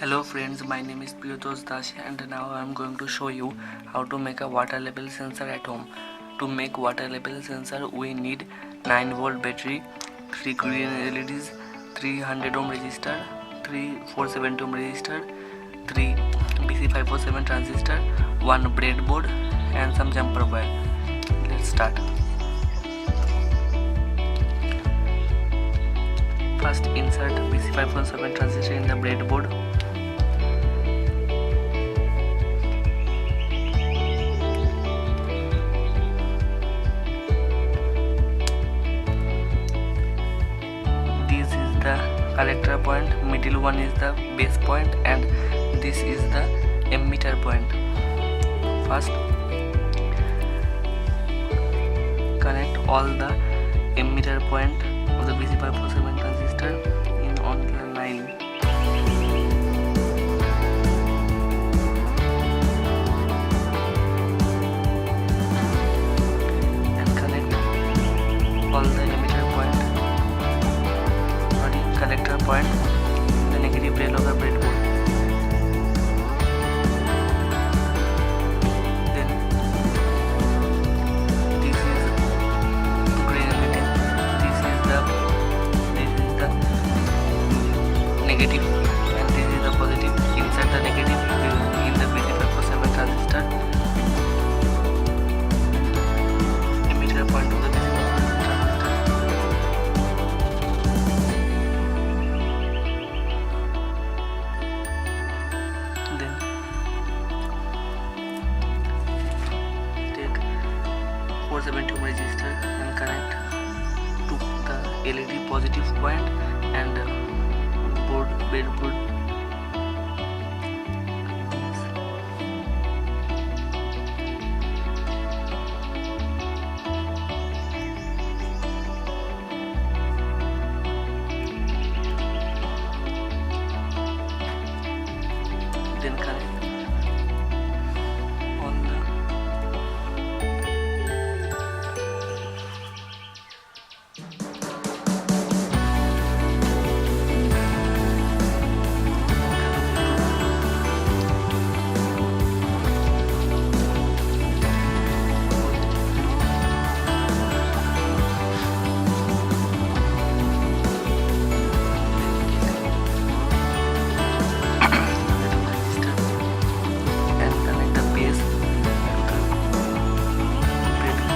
Hello friends, my name is Priyotosh and now I am going to show you how to make a water level sensor at home. To make water level sensor we need 9 volt battery, 3 green LEDs, 300 ohm resistor, 3 470 ohm resistor, 3 BC547 transistor, 1 breadboard and some jumper wire. Let's start. First insert BC547 transistor in the breadboard. This is the collector point, middle one is the base point and this is the emitter point. First connect all the emitter point of the BC547 transistor in on the line. And connect all the emitter point, collector point, the negative rail of the breadboard. Then this is green emitter, this is the negative and this is the positive. Insert the negative in the BC547 transistor emitter point of the BC547 transistor. Then take 470 ohm resistor and connect to the LED positive point and breadboard. Then connect on the and connect the base to the breadboard.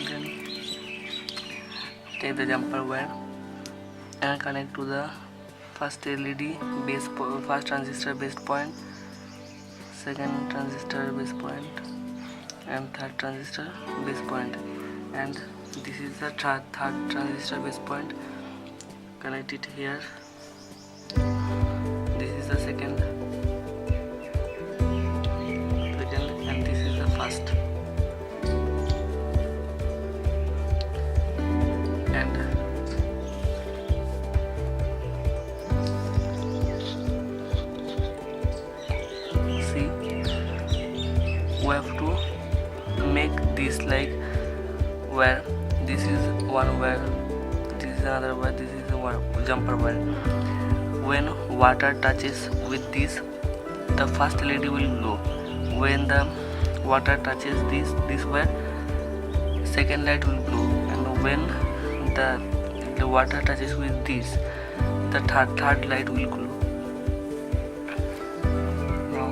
Then take the jumper wire and connect to the first LED first transistor base point, second transistor base point and third transistor base point, and this is the third transistor base point. Connect it here. This is the second and this is the first. And see, we have to make this like wire. This is one wire, this is another wire, this is one jumper wire. When water touches with this, the first LED will glow. When the water touches this wire, second light will glow, and when the water touches with this, the third light will glow. Now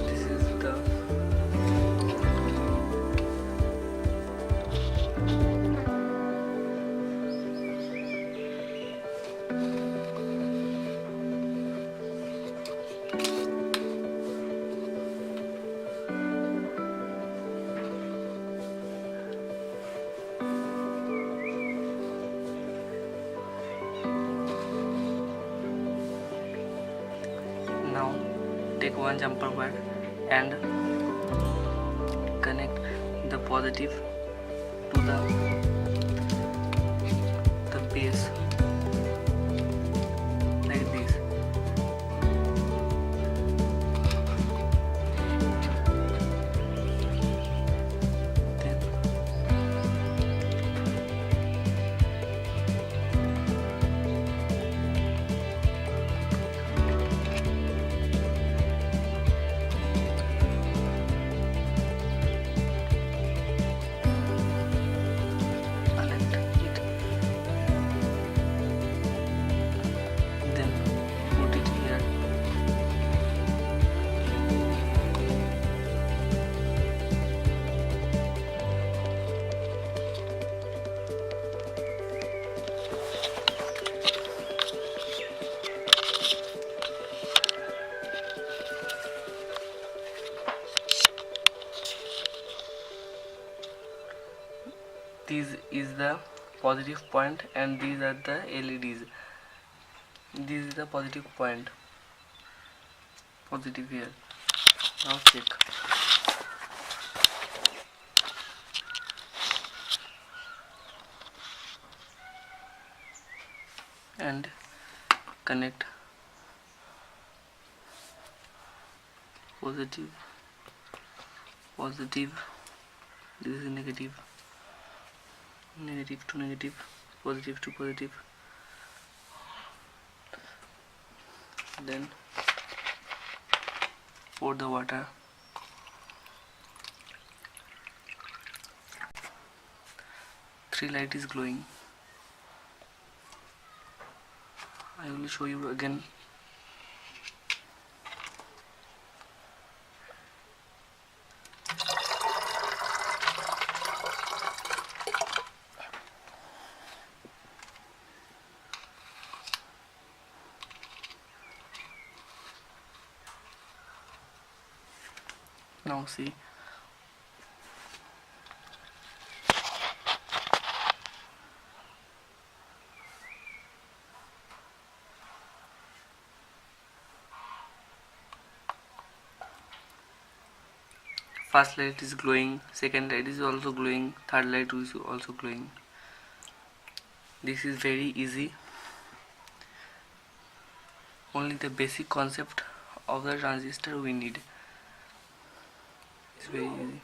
this is the Now take one jumper wire and connect the positive to the base like this. Then connect it, then put it here. This is the positive point and these are the LEDs. This is the positive point, positive here. Now check. And connect positive, positive, this is negative, negative to negative, positive to positive. Then pour the water. Three light is glowing. I will show you again. Now see. First light is glowing, second light is also glowing, third light is also glowing. This is very easy. Only the basic concept of the transistor we need. It's very easy.